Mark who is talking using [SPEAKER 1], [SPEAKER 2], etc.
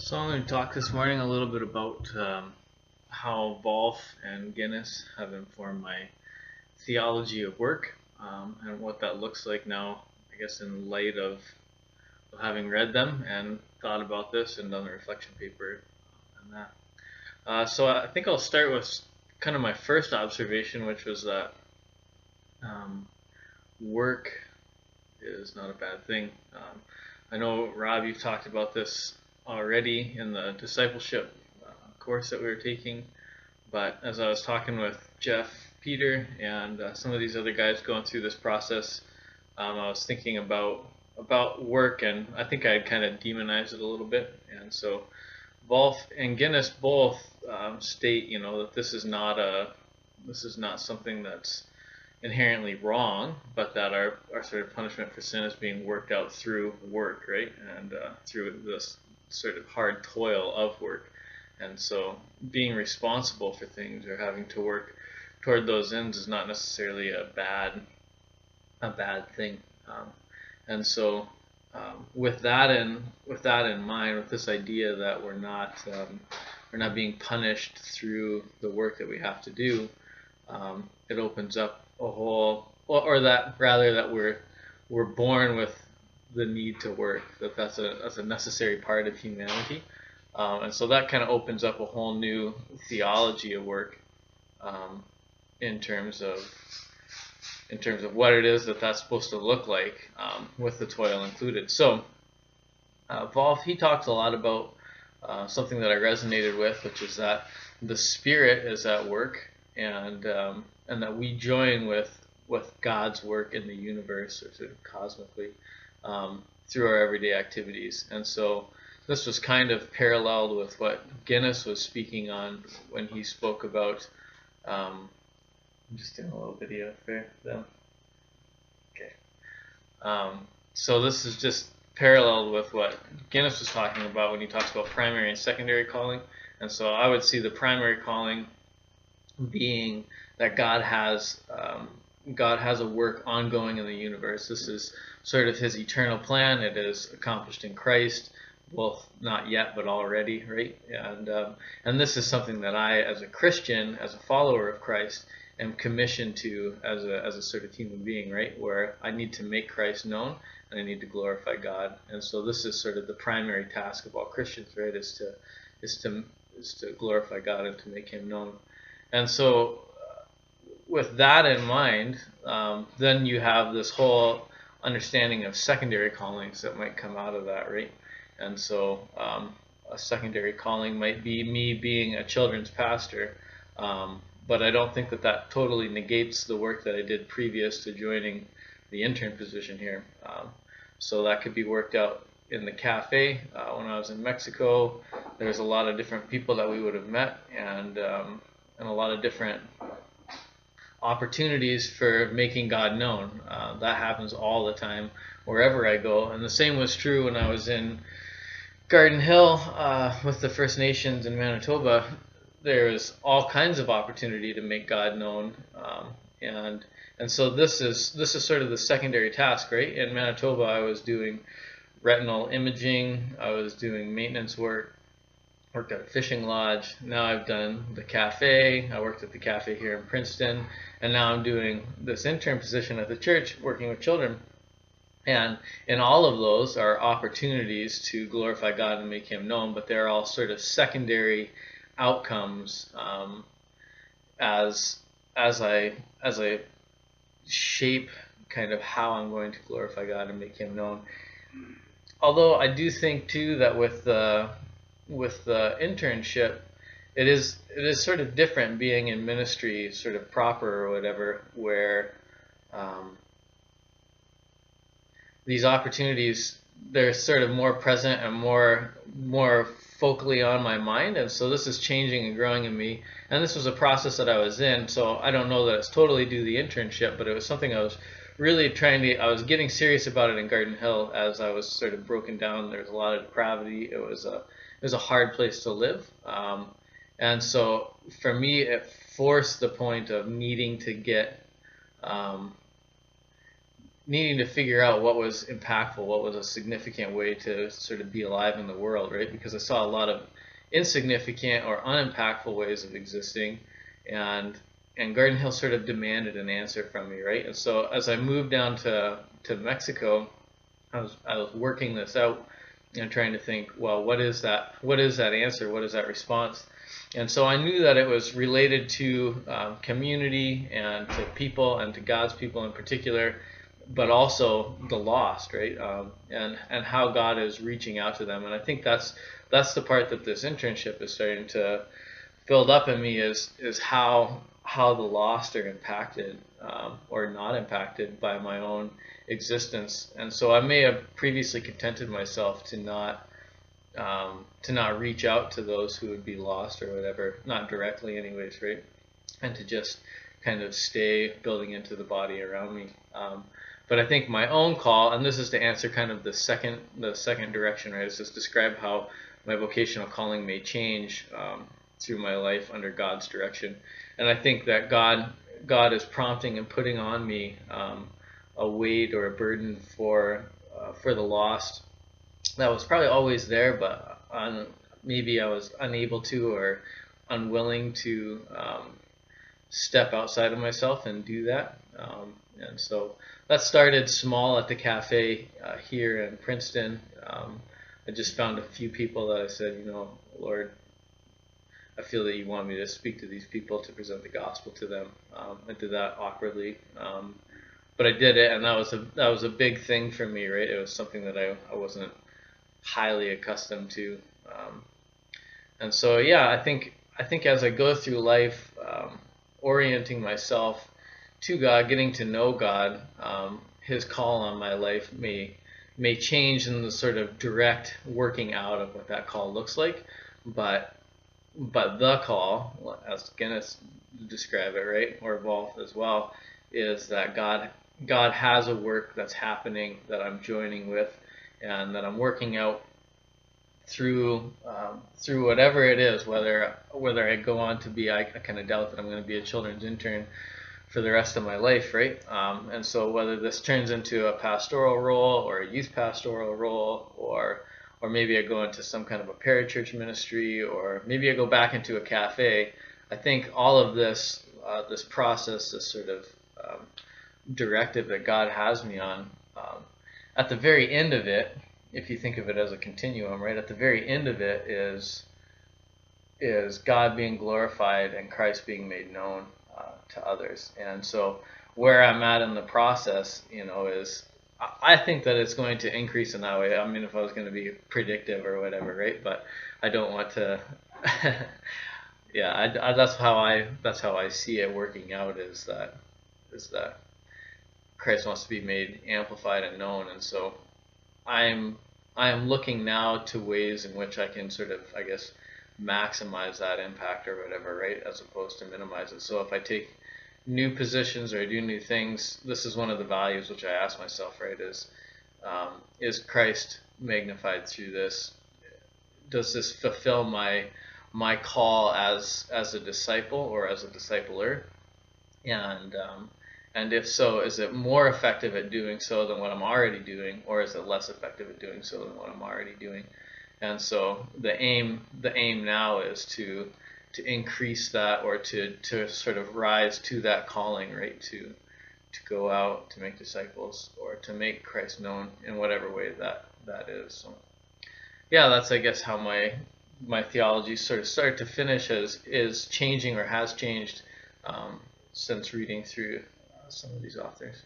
[SPEAKER 1] So I'm going to talk this morning a little bit about how Volf and Guinness have informed my theology of work, and what that looks like now, I guess, in light of having read them and thought about this and done a reflection paper on that. So I think I'll start with kind of my first observation, which was that work is not a bad thing. I know, Rob, you've talked about this already in the discipleship course that we were taking, but as I was talking with Jeff, Peter, and some of these other guys going through this process, I was thinking about work, and I think I kind of demonized it a little bit. And so Volf and Guinness both state, that this is not something that's inherently wrong, but that our sort of punishment for sin is being worked out through work, right? And through this sort of hard toil of work. And so being responsible for things or having to work toward those ends is not necessarily a bad thing. And so with that in mind, with this idea that we're not being punished through the work that we have to do, it opens up a whole, or that rather that we're born with the need to work, that's a necessary part of humanity, and so that kind of opens up a whole new theology of work, in terms of what it is that's supposed to look like, with the toil included. So Volf, he talks a lot about something that I resonated with, which is that the Spirit is at work, and that we join with God's work in the universe, or sort of cosmically, through our everyday activities. And so this was kind of paralleled with what Guinness was speaking on when he spoke about. I'm just doing a little video for them. Okay. So this is just paralleled with what Guinness was talking about when he talks about primary and secondary calling. And so I would see the primary calling being that God has a work ongoing in the universe. This is sort of His eternal plan. It is accomplished in Christ, both not yet but already, right? And this is something that I, as a Christian, as a follower of Christ, am commissioned to as a sort of human being, right? Where I need to make Christ known and I need to glorify God. And so this is sort of the primary task of all Christians, right? Is to glorify God and to make Him known. And so with that in mind, then you have this whole understanding of secondary callings that might come out of that, right? And so a secondary calling might be me being a children's pastor, but I don't think that totally negates the work that I did previous to joining the intern position here. So that could be worked out in the cafe. When I was in Mexico, there's a lot of different people that we would have met, and a lot of different opportunities for making God known. That happens all the time wherever I go. And the same was true when I was in Garden Hill with the First Nations in Manitoba. There's all kinds of opportunity to make God known, and so this is sort of the secondary task, right? In Manitoba, I was doing retinal imaging, I was doing maintenance work, worked at a fishing lodge. Now I've done the cafe. I worked at the cafe here in Princeton, and now I'm doing this intern position at the church, working with children. And in all of those are opportunities to glorify God and make Him known, but they're all sort of secondary outcomes, as I shape kind of how I'm going to glorify God and make Him known. Although I do think too that with the internship, it is sort of different being in ministry, sort of proper or whatever, where these opportunities, they're sort of more present and more focally on my mind. And so this is changing and growing in me, and this was a process that I was in, so I don't know that it's totally due to the internship, but it was something I was really I was getting serious about it in Garden Hill as I was sort of broken down. There was a lot of depravity. It was a hard place to live, and so for me it forced the point of needing to get needing to figure out what was impactful, what was a significant way to sort of be alive in the world, right? Because I saw a lot of insignificant or unimpactful ways of existing, and Garden Hill sort of demanded an answer from me, right? And so as I moved down to Mexico, I was working this out and trying to think, well, what is that answer? What is that response? And so I knew that it was related to community and to people and to God's people in particular, but also the lost, right? And how God is reaching out to them. And I think that's the part that this internship is starting to build up in me is how the lost are impacted or not impacted by my own existence. And so I may have previously contented myself to not reach out to those who would be lost or whatever, not directly anyways, right? And to just kind of stay building into the body around me. But I think my own call, and this is to answer kind of the second direction, right? Is just describe how my vocational calling may change through my life under God's direction. And I think that God is prompting and putting on me a weight or a burden for the lost that was probably always there, but maybe I was unable to or unwilling to step outside of myself and do that. And so that started small at the cafe here in Princeton. I just found a few people that I said, Lord, I feel that you want me to speak to these people to present the gospel to them. I did that awkwardly, but I did it, and that was a big thing for me, right? It was something that I wasn't highly accustomed to, and so yeah, I think as I go through life, orienting myself to God, getting to know God, His call on my life may change in the sort of direct working out of what that call looks like, but the call, as Guinness describe it, right, or Volf as well, is that God has a work that's happening that I'm joining with, and that I'm working out through whatever it is, whether I go on to be, I kind of doubt that I'm going to be a children's intern for the rest of my life, right? And so whether this turns into a pastoral role or a youth pastoral role, or maybe I go into some kind of a parachurch ministry, or maybe I go back into a cafe, I think all of this process, this sort of directive that God has me on, at the very end of it, if you think of it as a continuum, right, at the very end of it is God being glorified and Christ being made known to others. And so where I'm at in the process, is I think that it's going to increase in that way. I mean, if I was going to be predictive or whatever, right? But I don't want to. Yeah, that's how I see it working out. Is that Christ wants to be made amplified and known, and so I am looking now to ways in which I can sort of, I guess, maximize that impact or whatever, right, as opposed to minimize it. So if I take new positions or I do new things, this is one of the values which I ask myself, right, is Christ magnified through this? Does this fulfill my call as a disciple or as a discipler? And if so, is it more effective at doing so than what I'm already doing, or is it less effective at doing so than what I'm already doing? And so the aim now is to increase that, or to sort of rise to that calling, right? To go out, to make disciples, or to make Christ known in whatever way that is. So yeah, that's, I guess, how my theology sort of start to finish is changing or has changed since reading through some of these authors.